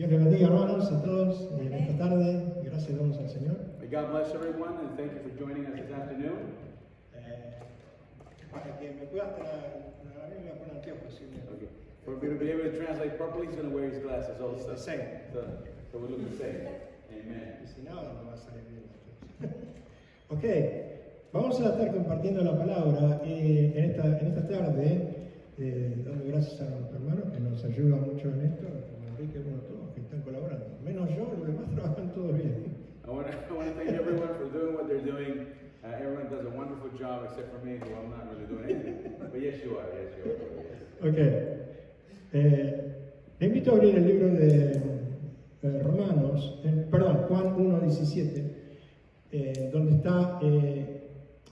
Dios les bendiga, hermanos, a todos en esta tarde. Gracias damos al Señor. May God bless everyone, and thank you for joining us this afternoon. Para que me puedas traer la Biblia con anteojos. Okay. For me to be able to translate properly, he's going to wear his glasses also. The same. So we look the same. Amen. Y si no, no va a salir bien. Ok, vamos a estar compartiendo la palabra en esta tarde, dando gracias a nuestro hermano que nos ayuda mucho en esto, como Enrique, bueno, todos que están colaborando. Menos yo, los demás trabajan todos bien. I want to thank everyone for doing what they're doing. Everyone does a wonderful job except for me, who I'm not really doing anything. But yes, you are. Yes, you are. Ok. Le invito a abrir el libro de Romanos, Juan 1:17, donde está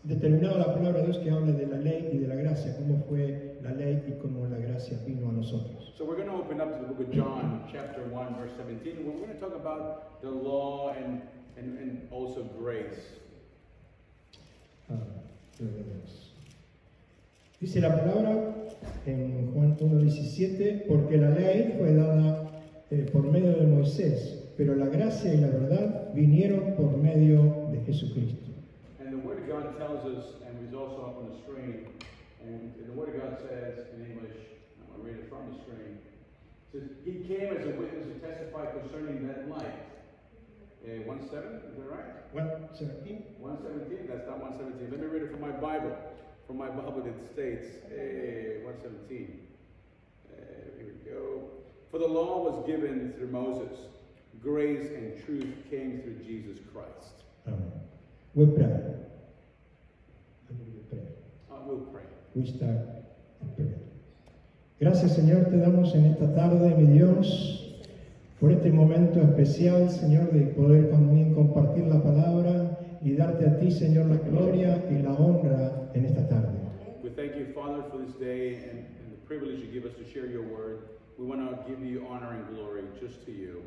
determinada la palabra de Dios que habla de la ley y de la gracia, cómo fue la ley y cómo la gracia vino a nosotros. So we're going to open up to the book of John, chapter 1, verse 17, where we're going to talk about the law and also grace. Dice la palabra en Juan 1:17, porque la ley fue dada por medio de Moisés, pero la gracia y la verdad vinieron por medio de Jesucristo. And the Word of God tells us, and it's also up on the screen, and the Word of God says in English, I'm going to read it from the screen, it says, He came as a witness to testify concerning that light. 1:7, is that right? 1:17. 1:17, that's not 1:17. Let me read it from my Bible. From my Bible it states, 1:17. Here we go. For the law was given through Moses. Grace and truth came through Jesus Christ. Amen. We'll pray. We'll pray. We start in prayer. Gracias, Señor, te damos en esta tarde, mi Dios, por este momento especial, Señor, de poder también compartir la palabra y darte a ti, Señor, la gloria y la honra en esta tarde. We thank you, Father, for this day and the privilege you give us to share your word. We want to give you honor and glory just to you.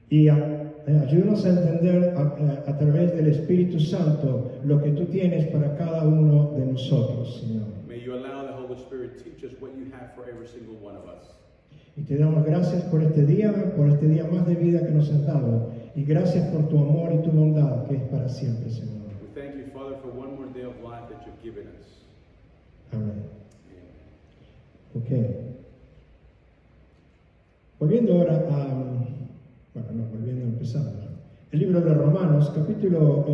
Y ayúdanos a entender a través del Espíritu Santo lo que tú tienes para cada uno de nosotros, Señor. May you allow the Holy Spirit to teach us what you have for every single one of us. Y te damos gracias por este día más de vida que nos has dado. Y gracias por tu amor y tu bondad que es para siempre, Señor. We thank you, Father, for one more day of life that you've given us. Amén. Ok. Volviendo ahora empezando. El libro de Romanos, capítulo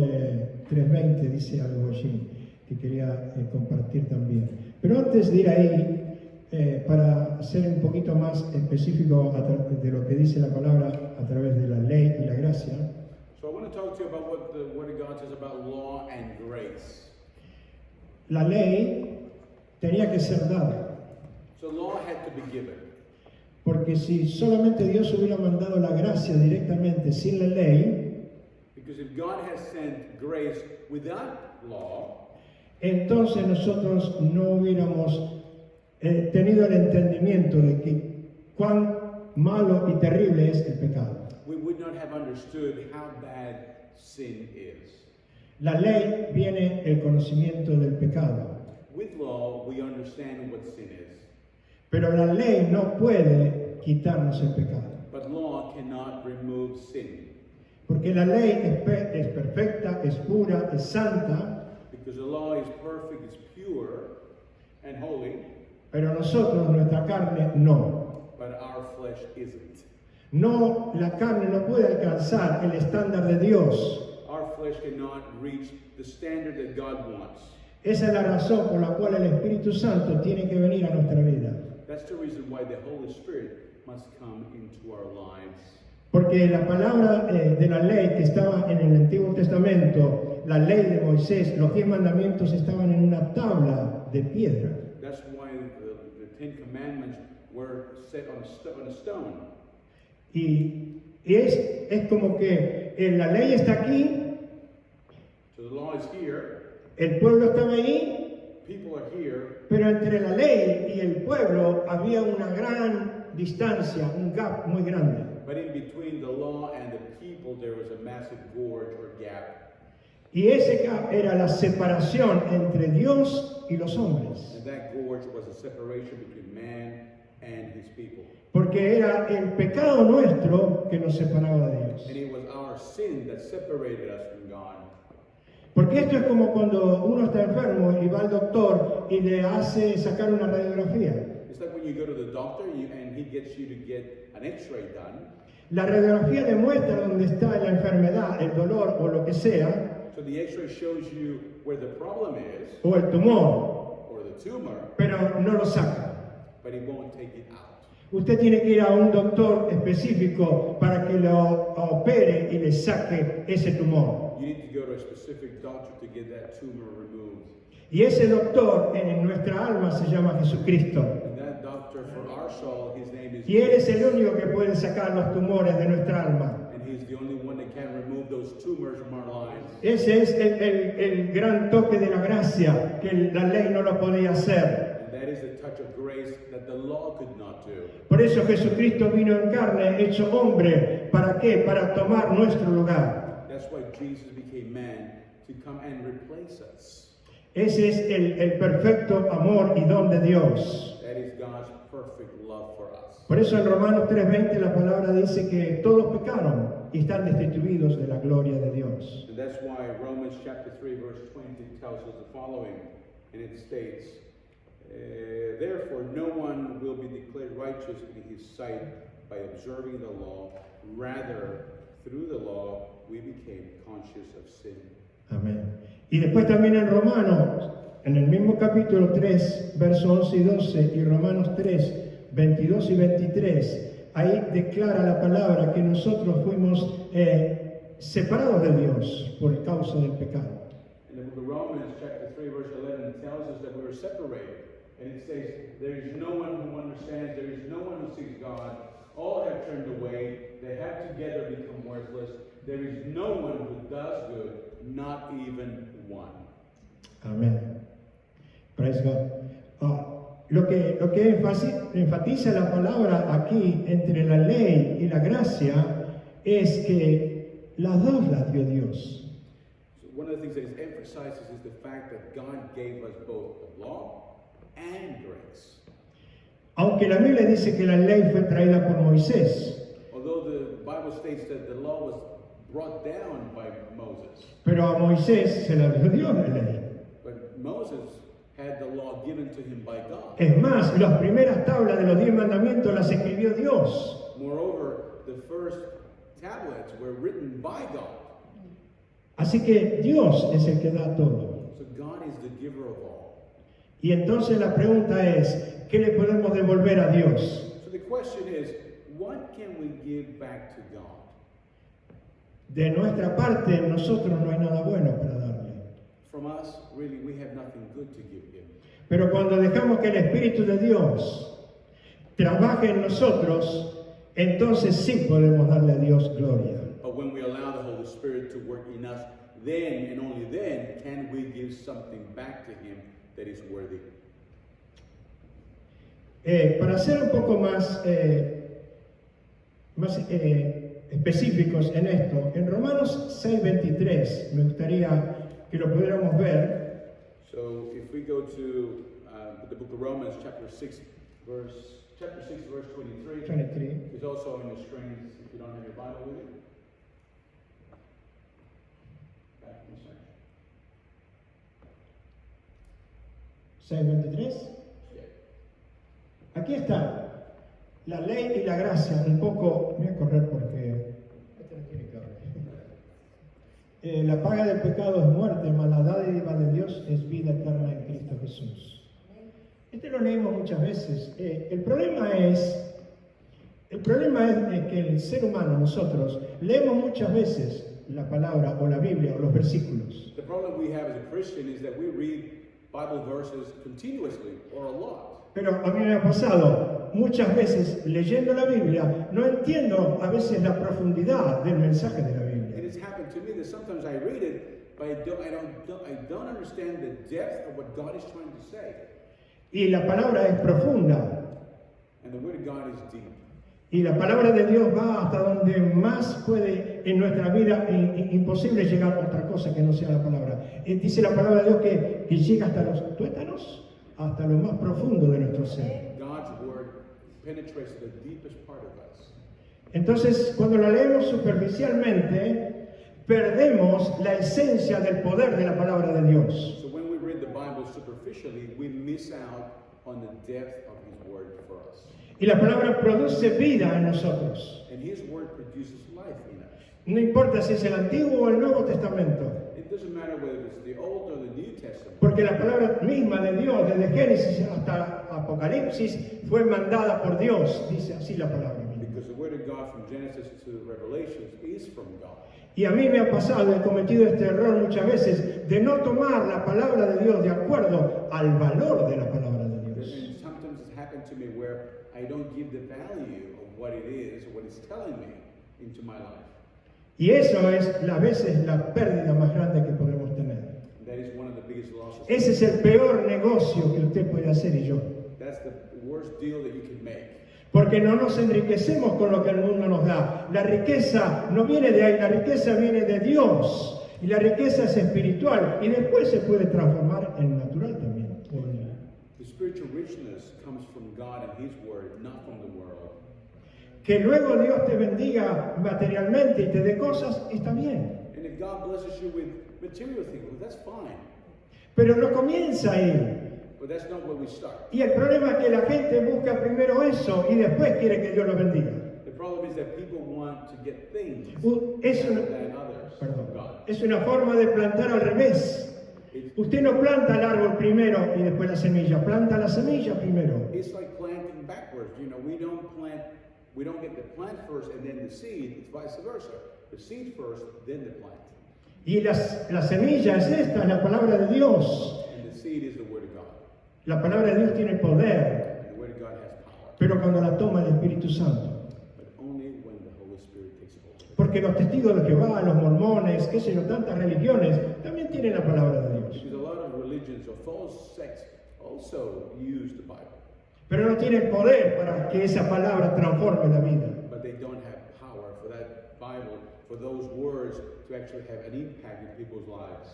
3:20, dice algo allí que quería compartir también. Pero antes de ir ahí, para ser un poquito más específico de lo que dice la palabra a través de la ley y la gracia. So I want to talk to you about what the Word of God says about law and grace. La ley tenía que ser dada. So law had to be given. Porque si solamente Dios hubiera mandado la gracia directamente sin la ley, Because if God has sent grace without law, entonces nosotros no hubiéramos tenido el entendimiento de que cuán malo y terrible es el pecado. we would not have understood how bad sin is. La ley viene el conocimiento del pecado, With law, we understand what sin is. pero la ley no puede quitarnos el pecado, But law cannot remove sin. porque la ley es perfecta, es pura, es santa, Because the law is perfect, it's pure and holy, pero nosotros, nuestra carne, no. but our flesh isn't. No, la carne no puede alcanzar el estándar de Dios. Our flesh cannot reach the standard that God wants. Esa es la razón por la cual el Espíritu Santo tiene que venir a nuestra vida. That's the reason why the Holy Spirit must come into our lives. Porque la palabra de la ley que estaba en el Antiguo Testamento, la ley de Moisés, los 10 mandamientos estaban en una tabla de piedra. That's why the Ten Commandments were set on a stone. Y es como que la ley está aquí, So the law is here, el pueblo estaba ahí, people are here, pero entre la ley y el pueblo había una gran distancia, un gap muy grande. but in between the law and the people there was a massive gorge or gap. Y ese gap era la separación entre Dios y los hombres. And that gorge was a separation between man and his people. Porque era el pecado nuestro que nos separaba de Dios. And it was our sin that separated us from God. Porque esto es como cuando uno está enfermo y va al doctor y le hace sacar una radiografía. It's like when you go to the doctor and he gets you to get an x-ray done. La radiografía demuestra dónde está la enfermedad, el dolor o lo que sea, So the x-ray shows you where the problem is, o el tumor, or the tumor, pero no lo saca. but he won't take it out. Usted tiene que ir a un doctor específico para que lo opere y le saque ese tumor. You need to go to a specific doctor to get that tumor removed. Y ese doctor en nuestra alma se llama Jesucristo. And that doctor for our soul, his name is Y Él es el Jesus. único que puede sacar los tumores de nuestra alma. And he's the only one that can remove those tumors from our lives. Ese es el gran toque de la gracia, que la ley no lo podía hacer. And that is the touch of grace that the law could not do. Por eso Jesucristo vino en carne, hecho hombre. ¿Para qué? Para tomar nuestro lugar. That's why Jesus became man, to come and replace us. Ese es el perfecto amor y don de Dios. That is God's perfect love for us. Por eso en Romanos 3:20 la palabra dice que todos pecaron y están destituidos de la gloria de Dios. And that's why Romans chapter 3 verse 20 tells us the following, and it states, therefore no one will be declared righteous in his sight by observing the law. Rather, through the law, we became conscious of sin. Amén. Y después también en Romanos, en el mismo capítulo 3, versos 11 y 12, y Romanos 3, 22 y 23, ahí declara la palabra que nosotros fuimos separados de Dios por causa del pecado. In the book of Romans chapter 3 verse 11 tells us that we were separated. And it says, there is no one who understands, there is no one who seeks God. All have turned away, they have together become worthless. There is no one who does good, not even one. Amén. Praise God. Lo que enfatiza la palabra aquí entre la ley y la gracia es que las dos las dio Dios. So one of the things that it emphasizes is the fact that God gave us both the law and grace. Aunque la Biblia dice que la ley fue traída por Moisés, Although the Bible states that the law was brought down by Moses, pero a Moisés se la dio Dios la ley. but Moses had the law given to him by God. Es más, las primeras tablas de los 10 mandamientos las escribió Dios. Moreover, the first tablets were written by God. Así que Dios es el que da todo. So God is the giver of all. Y entonces la pregunta es, ¿qué le podemos devolver a Dios? So the question is, what can we give back to God? De nuestra parte, nosotros no hay nada bueno para darle. From us, really, we have nothing good to give him. Pero cuando dejamos que el Espíritu de Dios trabaje en nosotros, entonces sí podemos darle a Dios gloria. But when we allow the Holy Spirit to work in us, then and only then can we give something back to him that is worthy. Para ser un poco más específicos en esto, en Romanos 6:23, me gustaría que lo pudiéramos ver. So if we go to the book of Romans, chapter 6, verse 23, 23. it's also on the screens if you don't have your Bible with you. Back in the section. 6:23. Yeah. Aquí está la ley y la gracia. Un poco, voy a correr porque este no tiene cable. La paga del pecado es muerte, mas la dádiva de Dios es vida eterna en Cristo Jesús. Este lo leímos muchas veces. El problema es que el ser humano, nosotros, leemos muchas veces la palabra o la Biblia o los versículos. The problem we have as a Christian is that we read Bible verses continuously or a lot. Pero a mí me ha pasado muchas veces leyendo la Biblia, no entiendo a veces la profundidad del mensaje de la Biblia. It has happened to me that sometimes I read it, but I don't understand the depth of what God is trying to say. Y la palabra es profunda. And the Word of God is deep. Y la palabra de Dios va hasta donde más puede en nuestra vida, imposible llegar a otra cosa que no sea la palabra. Dice la palabra de Dios que llega hasta los tuétanos, hasta lo más profundo de nuestro ser. God's Word penetrates to the deepest part of us. Entonces, cuando lo leemos superficialmente, perdemos la esencia del poder de la palabra de Dios. So when we read the Bible superficially, we miss out on the depth of His Word for us. Y la palabra produce vida en nosotros. And His Word produces life in us. No importa si es el Antiguo o el Nuevo Testamento. It doesn't matter whether it's the Old or the New Testament. Porque la palabra misma de Dios, desde Génesis hasta Apocalipsis, fue mandada por Dios. Dice así la palabra misma. Because the Word of God from Genesis to Revelations is from God. Y a mí me ha pasado, he cometido este error muchas veces, de no tomar la palabra de Dios de acuerdo al valor de la palabra de Dios. And sometimes it's happened to me where I don't give the value of what it is or what it's telling me into my life. Y eso es a veces la pérdida más grande que podemos tener. And that is one of the biggest losses. Ese es el peor negocio que usted puede hacer y yo. That's the worst deal that you can make. Porque no nos enriquecemos con lo que el mundo nos da. La riqueza no viene de ahí, la riqueza viene de Dios. Y la riqueza es espiritual y después se puede transformar en natural también. The spiritual richness comes from God and His Word, not from the world. Que luego Dios te bendiga materialmente y te dé cosas, está bien. And if God blesses you with material things, well, that's fine. Pero no comienza ahí. But that's not where we start. Y el problema es que la gente busca primero eso y después quiere que Dios lo bendiga. The problem is that people want to get things Es una, rather than others from God. es una forma de plantar al revés. Usted no planta el árbol primero y después la semilla, planta la semilla primero. It's like planting backwards. You know, we don't get the plant first and then the seed. It's vice versa. The seed first, then the plant. Y la semilla es esta, es la palabra de Dios. And the seed is the Word of God. La palabra de Dios tiene poder, And the Word of God has power. pero cuando la toma el Espíritu Santo. But only when the Holy Spirit takes hold. Porque los testigos de Jehová, los mormones, qué sé yo, tantas religiones, también tienen la palabra de Dios. Because a lot of religions or false sects also use the Bible. Pero no tienen poder para que esa palabra transforme la vida. But they don't have power for that Bible, for those words to actually have an impact in people's lives.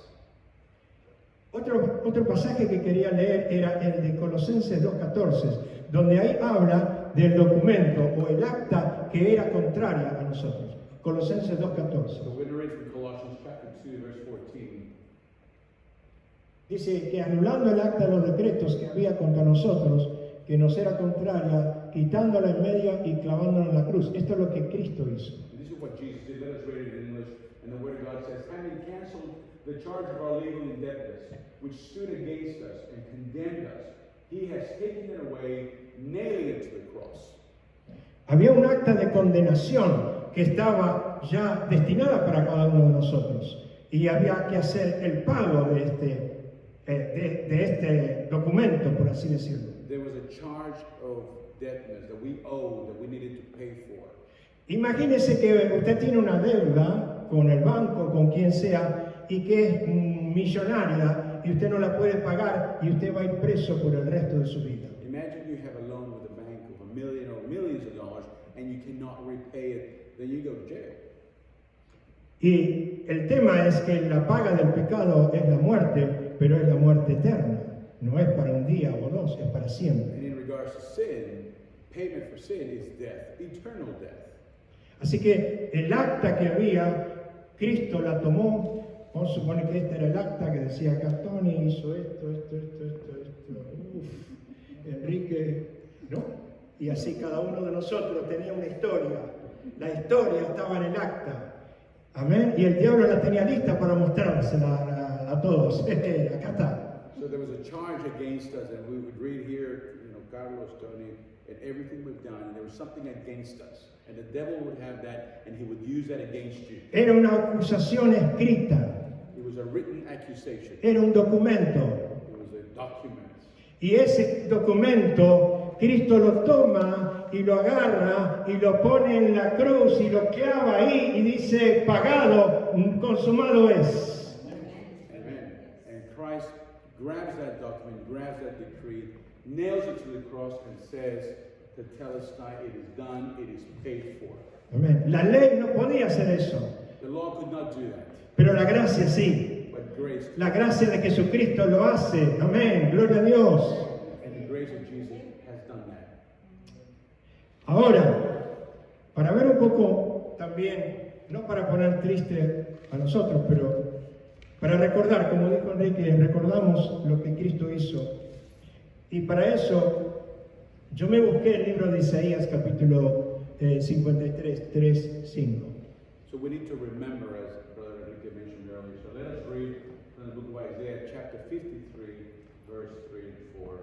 Otro pasaje que quería leer era el de Colosenses 2.14, donde ahí habla del documento o el acta que era contraria a nosotros. Colosenses 2.14. So we're going to read from Colossians chapter 2, verse 14. Dice que anulando el acta de los decretos que había contra nosotros, que nos era contraria, quitándola en medio y clavándola en la cruz. Esto es lo que Cristo hizo. And this is what Jesus did. Let us read it in English. And the Word of God says, having canceled the charge of our legal indebtedness, which stood against us and condemned us, He has taken it away, nailing it to the cross. Había un acta de condenación que estaba ya destinada para cada uno de nosotros y había que hacer el pago de este documento, por así decirlo. There was a charge of debtness that we owed, that we needed to pay for. Imagínese que usted tiene una deuda con el banco, con quien sea, y que es millonaria y usted no la puede pagar y usted va a ir preso por el resto de su vida. Imagine you have a loan with a bank of $1 million or millions of dollars and you cannot repay it, then you go to jail. Y el tema es que la paga del pecado es la muerte, pero es la muerte eterna. No es para un día o dos, es para siempre. And in regards to sin, payment for sin is death, eternal death. Así que el acta que había, Cristo la tomó. Vamos a suponer que este era el acta que decía acá, Tony hizo esto. Enrique, ¿no? Y así cada uno de nosotros tenía una historia. La historia estaba en el acta. Amén. Y el diablo la tenía lista para mostrársela a todos. Acá está. So there was a charge against us, and we would read here, you know, Carlos, Tony, and everything we've done, and there was something against us. And the devil would have that, and he would use that against you. Era una acusación escrita. It was a written accusation. Era un documento. It was a document. Y ese documento, Cristo lo toma y lo agarra y lo pone en la cruz y lo clava ahí y dice, pagado, consumado es. Amen. And Christ grabs that document, grabs that decree, nails it to the cross, and says to Telestai, it is done, it is paid for. Amén. La ley no podía hacer eso, The law could not do that, pero la gracia sí. but grace, La gracia de Jesucristo lo hace. Amén. Gloria a Dios. and the grace of Jesus has done that. Ahora, para ver un poco también, no para poner triste a nosotros, pero para recordar, como dijo Enrique, recordamos lo que Cristo hizo. Y para eso, yo me busqué el libro de Isaías, capítulo 53, 3, 5. So we need to remember, as Brother Enrique mentioned earlier. So let us read from the book of Isaiah, chapter 53, verse 3 and 4.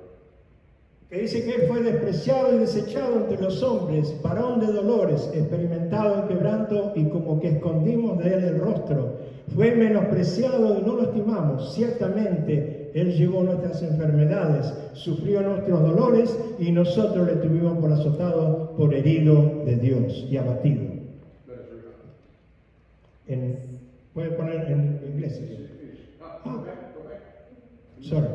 Que dice que Él fue despreciado y desechado entre los hombres, varón de dolores, experimentado en quebranto y como que escondimos de Él el rostro. Fue menospreciado y no lo estimamos. Ciertamente Él llevó nuestras enfermedades, sufrió nuestros dolores y nosotros le tuvimos por azotado, por herido de Dios y abatido. Let us read. Puede poner en inglés. Go back. Sorry.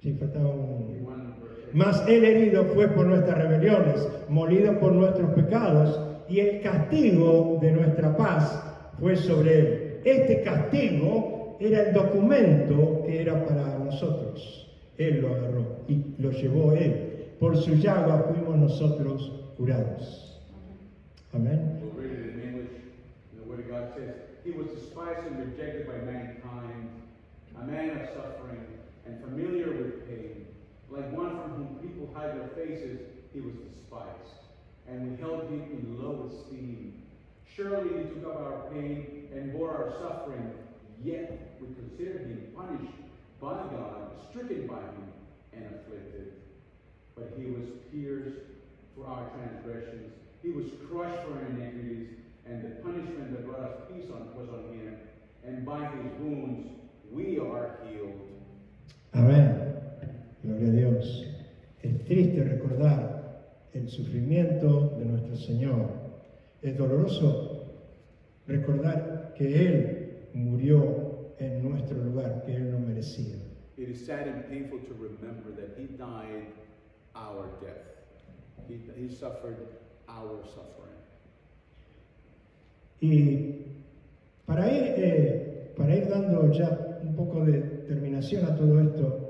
Sí, faltaba un... One verse. Mas Él herido fue por nuestras rebeliones, molido por nuestros pecados, y el castigo de nuestra paz fue sobre Él. Este castigo era el documento que era para nosotros. Él lo agarró y lo llevó Él. Por su llaga fuimos nosotros curados. Amén. We'll read it in English. The Word of God says, He was despised and rejected by mankind, a man of suffering and familiar with pain. Like one from whom people hide their faces, He was despised, and we held Him in low esteem. Surely He took up our pain and bore our suffering, yet we considered Him punished by God, stricken by Him, and afflicted. But He was pierced for our transgressions, He was crushed for our iniquities, and the punishment that brought us peace was on Him, and by His wounds we are healed. Amén. Gloria a Dios. Es triste recordar el sufrimiento de nuestro Señor. Es doloroso recordar que Él murió en nuestro lugar, que Él no merecía. It is sad and painful to remember that He died our death. He suffered our suffering. Y para ir dando ya un poco de terminación a todo esto,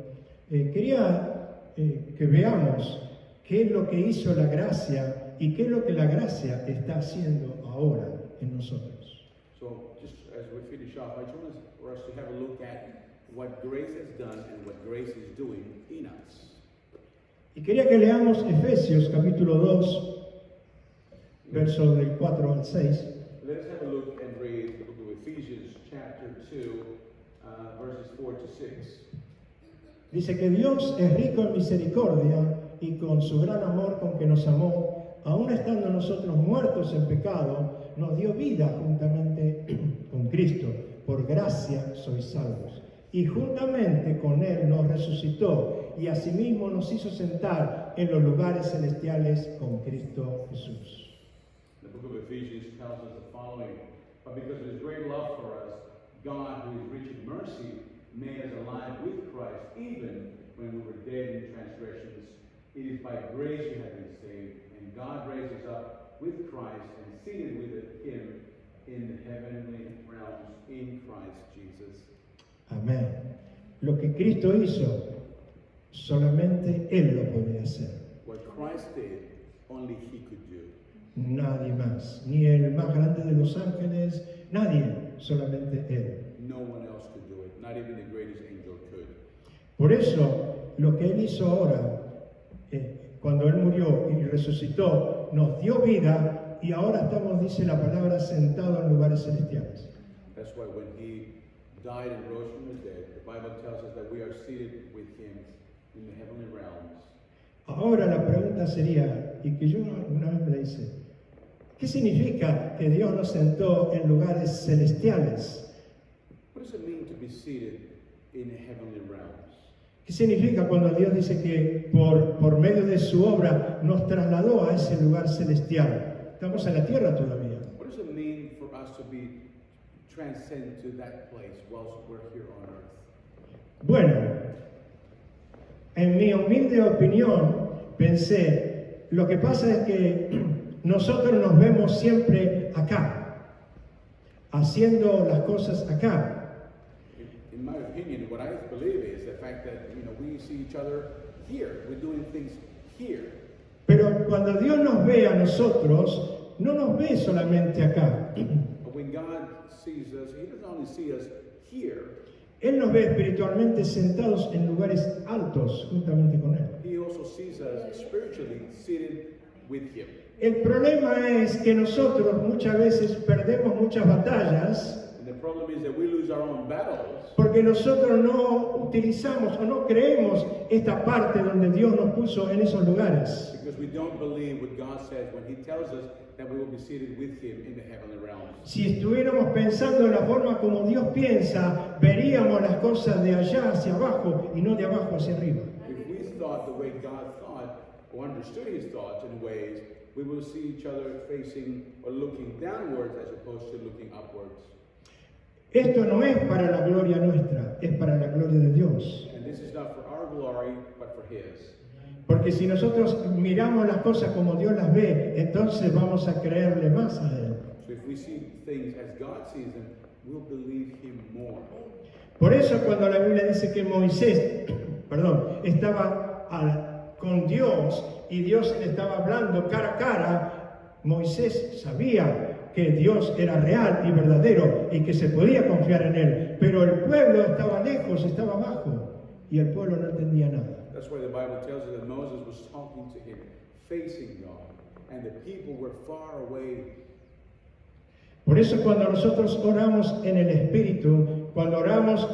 quería que veamos qué es lo que hizo la gracia y qué es lo que la gracia está haciendo ahora en nosotros. So, just as we finish off, I just want for us to have a look at what grace has done and what grace is doing in us. Y quería que leamos Efesios capítulo 2, versos del 4 al 6. Let us have a look and read the book of Ephesians, chapter 2, verses 4 to 6. Dice que Dios es rico en misericordia y con su gran amor con que nos amó, aun estando nosotros muertos en pecado, nos dio vida juntamente con Cristo. Por gracia sois salvos. Y juntamente con Él nos resucitó y asimismo nos hizo sentar en los lugares celestiales con Cristo Jesús. The book of Ephesians tells us the following: But because of His great love for us, God, who is rich in mercy, made us alive with Christ, even when we were dead in transgressions. It is by grace you have been saved, and God raised us up with Christ and seated with Him in the heavenly realms in Christ Jesus. Amén. Lo que Cristo hizo, solamente Él lo podía hacer. What Christ did, only He could do. Nadie más, ni el más grande de los ángeles, nadie, solamente Él. No one else could do it. Not even the greatest angel could. Por eso, lo que Él hizo ahora, cuando Él murió y resucitó, nos dio vida y ahora estamos, dice la palabra, sentados en lugares celestiales. That's why when He died and rose from the dead, the Bible tells us that we are seated with Him in the heavenly realms. Ahora la pregunta sería, y que yo una vez me hice, ¿qué significa que Dios nos sentó en lugares celestiales? What does it mean to be seated in the heavenly realms? ¿Qué significa cuando Dios dice que por medio de su obra nos trasladó a ese lugar celestial? Estamos en la tierra todavía. What does it mean for us to be transcend to that place whilst we're here on earth? Bueno, en mi humilde opinión, pensé, lo que pasa es que nosotros nos vemos siempre acá, haciendo las cosas acá. In my opinion, what I believe is the fact that we see each other here. We're doing things here. Pero cuando Dios nos ve a nosotros, no nos ve solamente acá. But when God sees us, He doesn't only see us here, Él nos ve espiritualmente sentados en lugares altos juntamente con Él. He also sees us spiritually seated with Him. El problema es que nosotros muchas veces perdemos muchas batallas And the problem is that we lose our own battles porque nosotros no utilizamos o no creemos esta parte donde Dios nos puso en esos lugares. because we don't believe what God says when He tells us that we will be seated with Him in the heavenly realms. Si estuviéramos pensando en la forma como Dios piensa, veríamos las cosas de allá hacia abajo y no de abajo hacia arriba. If we thought the way God thought or understood His thoughts in ways, we will see each other facing or looking downwards as opposed to looking upwards. Esto no es para la gloria nuestra, es para la gloria de Dios. And this is not for our glory, but for His. Porque si nosotros miramos las cosas como Dios las ve, entonces vamos a creerle más a Él. So if we see things as God sees them, we'll believe Him more. Por eso cuando la Biblia dice que Moisés, estaba con Dios y Dios le estaba hablando cara a cara, Moisés sabía que Dios era real y verdadero y que se podía confiar en Él, pero el pueblo estaba lejos, estaba abajo y el pueblo no entendía nada. That's why the Bible tells us that Moses was talking to Him, facing God, and the people were far away. Por eso cuando nosotros oramos en el Espíritu, cuando oramos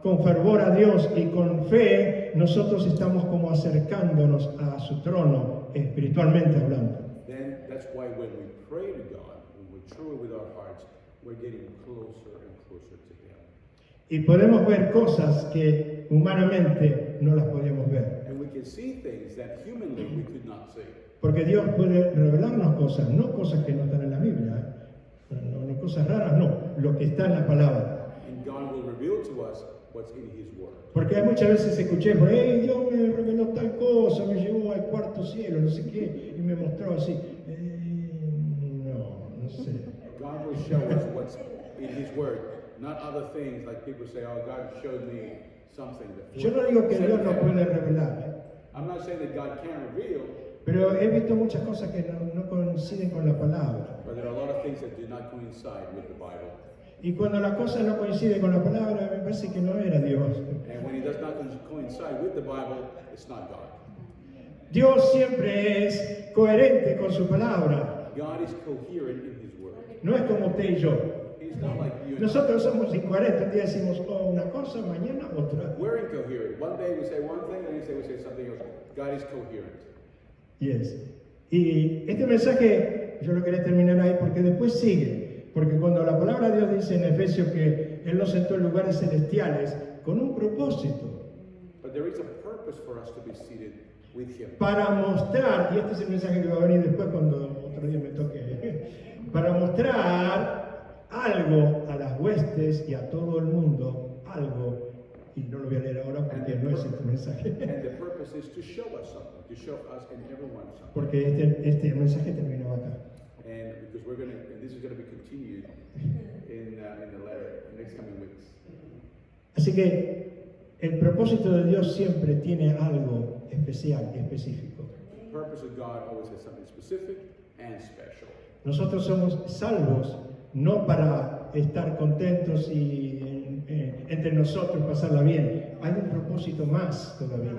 con fervor a Dios y con fe, nosotros estamos como acercándonos a su trono, espiritualmente hablando. Then that's why when we pray to God, when we're true with our hearts, we're getting closer and closer to Him. Y podemos ver cosas que humanamente no las podíamos ver. And we can see things that humanly we could not see. Porque Dios puede revelarnos cosas, no cosas que no están en la Biblia, no cosas raras, no, lo que está en la palabra. And God will reveal to us what's in His Word. Porque hay muchas veces escuché, hey, Dios me reveló tal cosa, me llevó al cuarto cielo, no sé qué, y me mostró así. No sé. God will show us what's in His Word, not other things like people say, oh, God showed me something. Yo no digo que Dios no puede revelar, I'm not saying that God can't reveal, pero he visto muchas cosas que no coinciden con la palabra. but there are a lot of things that do not coincide with the Bible. Y cuando la cosa no coincide con la palabra, me parece que no era Dios. And when it does not coincide with the Bible, it's not God. Dios siempre es coherente con su palabra. God is coherent in His Word. No es como usted y yo. He's not like you and I. Nosotros somos incoherentes. Un día decimos una cosa, mañana otra. We're incoherent. One day we say one thing, the next day we say something else. God is coherent. Yes. Y este mensaje yo lo quería terminar ahí porque después sigue. Porque cuando la palabra de Dios dice en Efesios que Él nos sentó en lugares celestiales con un propósito. But there is a purpose for us to be seated with Him. Para mostrar, y este es el mensaje que va a venir después cuando otro día me toque, para mostrar algo a las huestes y a todo el mundo, algo, y no lo voy a leer ahora porque no es este mensaje, And the purpose is to show us something, to show us and everyone something. porque este mensaje terminó acá. And because and this is going to be continued in the letter in the next coming weeks. Así que el propósito de Dios siempre tiene algo especial y específico. The purpose of God always has something specific and special. Nosotros somos salvos no para estar contentos y entre nosotros pasarla bien. Hay un propósito más todavía.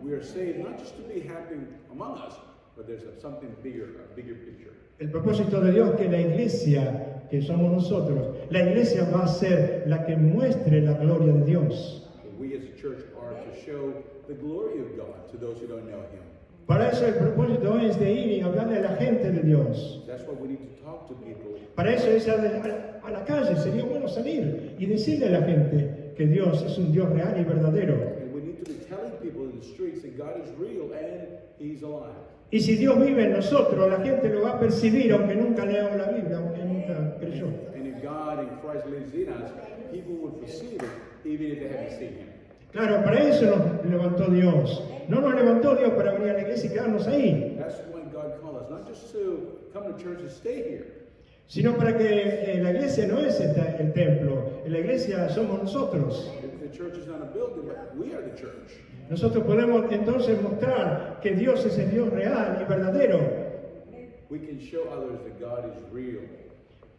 We are saved not just to be happy among us, but there's something bigger, a bigger picture. El propósito de Dios que la iglesia, que somos nosotros, la iglesia va a ser la que muestre la gloria de Dios. So we as a church are to show the glory of God to those who don't know Him. Para eso el propósito es de ir y hablarle a la gente de Dios. That's why we need to talk to people. Para eso es a la calle, sería bueno salir y decirle a la gente que Dios es un Dios real y verdadero. And we need to be telling people in the streets that God is real and He's alive. Y si Dios vive en nosotros, la gente lo va a percibir aunque nunca lea la Biblia, aunque nunca creyó. And if God in Christ lives in us, people will perceive it even if they haven't seen Him. Claro, para eso nos levantó Dios. No nos levantó Dios para venir a la iglesia y quedarnos ahí, That's why God called us, not just to come to church and stay here, sino para que la iglesia no es el templo, la iglesia somos nosotros. the church is not a building, but we are the church. Nosotros podemos entonces mostrar que Dios es el Dios real y verdadero, We can show others that God is real.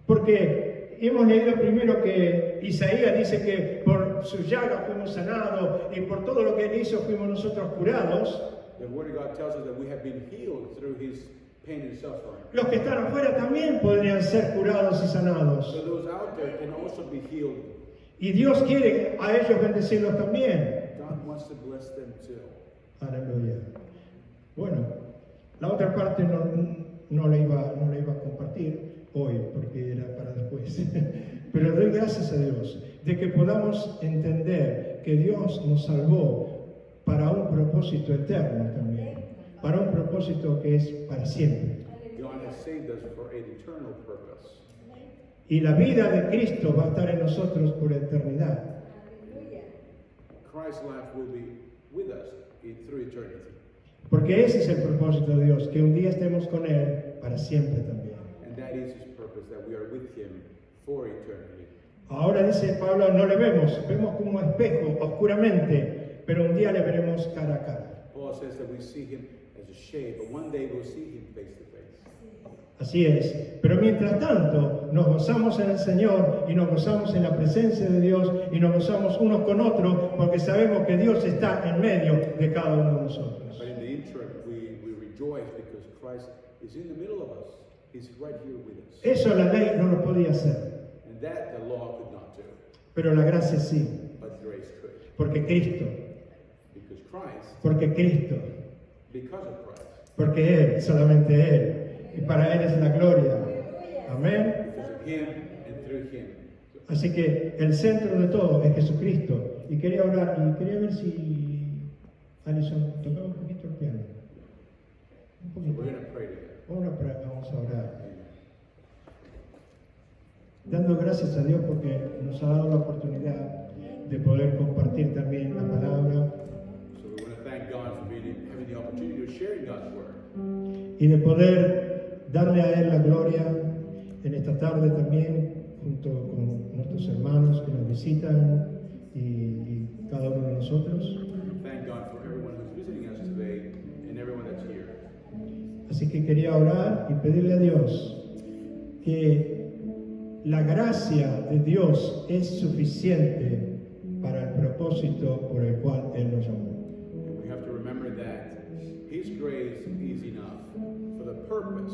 porque hemos leído primero que Isaías dice que por sus llagas fuimos sanados y por todo lo que Él hizo fuimos nosotros curados. The Word of God tells us that we have been healed through His pain and suffering. Los que están afuera también podrían ser curados y sanados. So those out there can also be healed. Y Dios quiere a ellos bendecirlos también. God wants to bless them too. Aleluya. Bueno, la otra parte no la iba a compartir hoy porque era para después. Pero doy gracias a Dios de que podamos entender que Dios nos salvó para un propósito eterno también, para un propósito que es para siempre. God has saved us for an eternal purpose. Y la vida de Cristo va a estar en nosotros por eternidad. Christ's life will be with us through eternity. Porque ese es el propósito de Dios, que un día estemos con Él para siempre también. And that is His purpose, that we are with Him for eternity. Ahora dice Pablo, no le vemos como espejo, oscuramente, pero un día le veremos cara a cara. Paul says that we see Him as a shade, but one day we'll see Him face to face. Así es. Pero mientras tanto, nos gozamos en el Señor y nos gozamos en la presencia de Dios y nos gozamos unos con otros porque sabemos que Dios está en medio de cada uno de nosotros. But in the interim, we rejoice because Christ is in the middle of us. He's right here with us. Eso la ley no lo podía hacer, And that the law could not do, pero la gracia sí, but grace could. porque Cristo, Because Christ, porque Cristo, because of Christ, porque Él, solamente Él, y para Él es la gloria. Amén. because of Him and through Him. Así que el centro de todo es Jesucristo. Y quería orar, y quería ver si Alison tocaba un poquito el piano. Un So poquito. we're going to pray together. Vamos a orar. Amen. Dando gracias a Dios porque nos ha dado la oportunidad de poder compartir también la palabra So we want to thank God for having the opportunity to share God's Word. y de poder darle a Él la gloria en esta tarde también, junto con nuestros hermanos que nos visitan y cada uno de nosotros. Thank God for everyone who's visiting us today and everyone that's here. Así que quería orar y pedirle a Dios que la gracia de Dios es suficiente para el propósito por el cual Él nos llamó. And we have to remember that His grace is enough for the purpose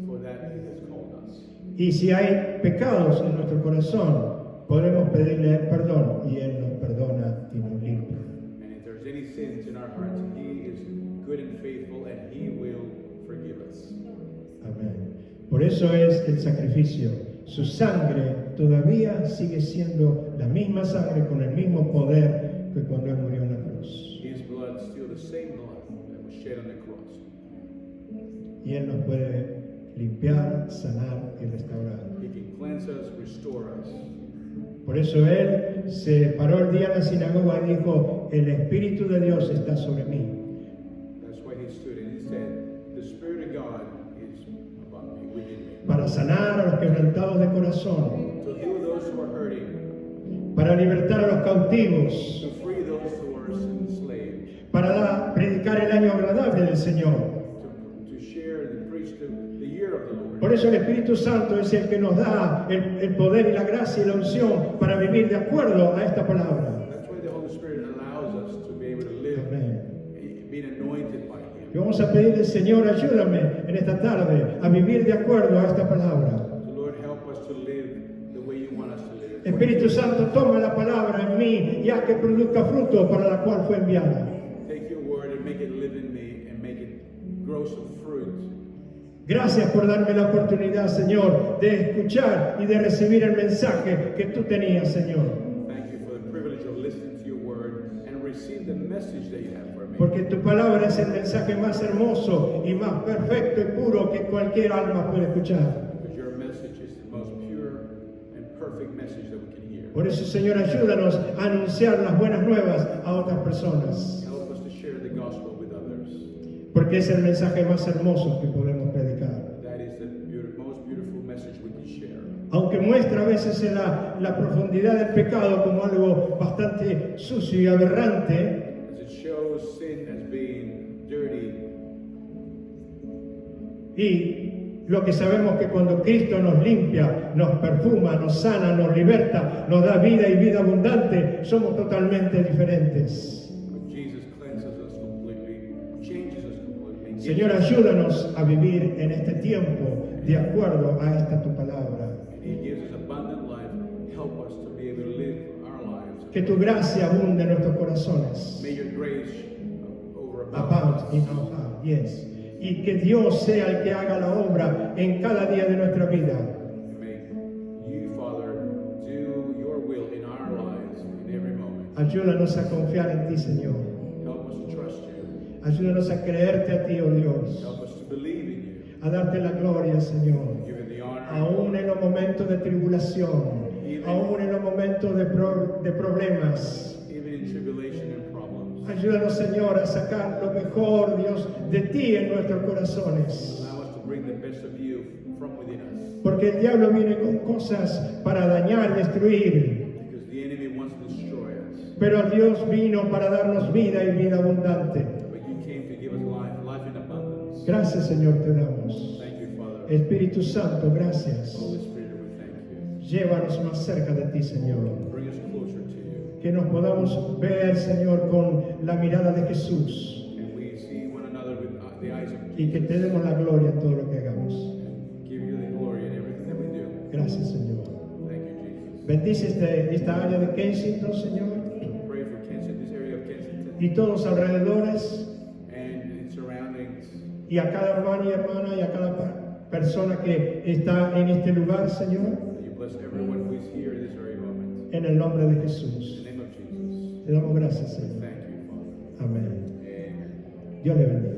for that He has called us. Y si hay pecados en nuestro corazón, podemos pedirle a Él perdón y Él nos perdona y nos limpia. And if there's any sins in our hearts, He is good and faithful and He will forgive us. Amén. Por eso es el sacrificio. Su sangre todavía sigue siendo la misma sangre con el mismo poder que cuando Él murió en la cruz. His blood is still the same blood that was shed on the cross. Y Él nos puede limpiar, sanar y restaurar. He can cleanse us, restore us. Por eso Él se paró el día en la sinagoga y dijo, el Espíritu de Dios está sobre mí. That's why He stood and He said, the Spirit of God is about me, within me. Para sanar a los quebrantados de corazón, To heal those who are hurting, para libertar a los cautivos, to free those who are enslaved, para predicar el año agradable del Señor. to share and preach the year of the Lord. Por eso el Espíritu Santo es el que nos da el poder y la gracia y la unción para vivir de acuerdo a esta palabra. That's why the Holy Spirit allows us to be able to live Amén. being anointed by Y Him. vamos a pedirle, Señor, ayúdame en esta tarde a vivir de acuerdo a esta palabra. So Lord, help us to live the way You want us to live. Espíritu Santo, toma la palabra en mí y haz que produzca fruto para la cual fue enviada. Take Your word and make it live in me and make it grow some fruit. Gracias por darme la oportunidad, Señor, de escuchar y de recibir el mensaje que tú tenías, Señor. Thank You for the privilege of listening to Your word and receive the message that You have for me. Porque tu palabra es el mensaje más hermoso y más perfecto y puro que cualquier alma puede escuchar. Because Your message is the most pure and perfect message that we can hear. Por eso, Señor, ayúdanos a anunciar las buenas nuevas a otras personas. Help us to share the gospel with others. Porque es el mensaje más hermoso que podemos predicar. That is the most beautiful message we can share. Aunque muestra a veces la profundidad del pecado como algo bastante sucio y aberrante, as it shows sin as being dirty, y lo que sabemos que cuando Cristo nos limpia, nos perfuma, nos sana, nos liberta, nos da vida y vida abundante, somos totalmente diferentes. when Jesus cleanses us completely, changes us completely. Señor, ayúdanos a vivir en este tiempo de acuerdo a esta tu palabra. And He gives us abundant life. Help us to be able to live our lives. Que tu gracia abunde en nuestros corazones. May your grace Abound overabund in us. our heart, yes. Y que Dios sea el que haga la obra en cada día de nuestra vida. And may you, Father, do your will in our lives in every moment. Ayúdanos a confiar en ti, Señor. Help us to trust you. Ayúdanos a creerte a ti, oh Dios. Help us to believe in you. A darte la gloria, Señor. Give it the honor. Aún en los momentos de tribulación, aún en los momentos de problemas. Even in tribulation and problems. Ayúdanos, Señor, a sacar lo mejor, Dios, de ti en nuestros corazones. Allow us to bring the best of you from within us. Porque el diablo viene con cosas para dañar, destruir. Because the enemy wants to destroy us. Pero Dios vino para darnos vida y vida abundante. But you came to give us life, life in abundance. Gracias, Señor, te damos. Thank you, Father. Espíritu Santo, gracias. Holy Spirit, we thank you. Llévanos más cerca de ti, Señor. Bring us closer to you. Que nos podamos ver, Señor, con la mirada de Jesús. And we see one another with the eyes of Y que Jesus. te demos la gloria en todo lo que hagamos. And give you the glory in everything that we do. Gracias, Señor. Thank you, Jesus. Bendice esta área de Kensington, Señor. Pray for Kensington, this area of Kensington Y todos alrededores. and its surroundings. Y a cada hermano y hermana y a cada persona que está en este lugar, Señor. That you bless everyone who is here in this very moment. En el nombre de In Jesús. the name of Jesus. Te damos gracias, Señor. Thank you, Father. Amén. Amen. Dios le bendiga.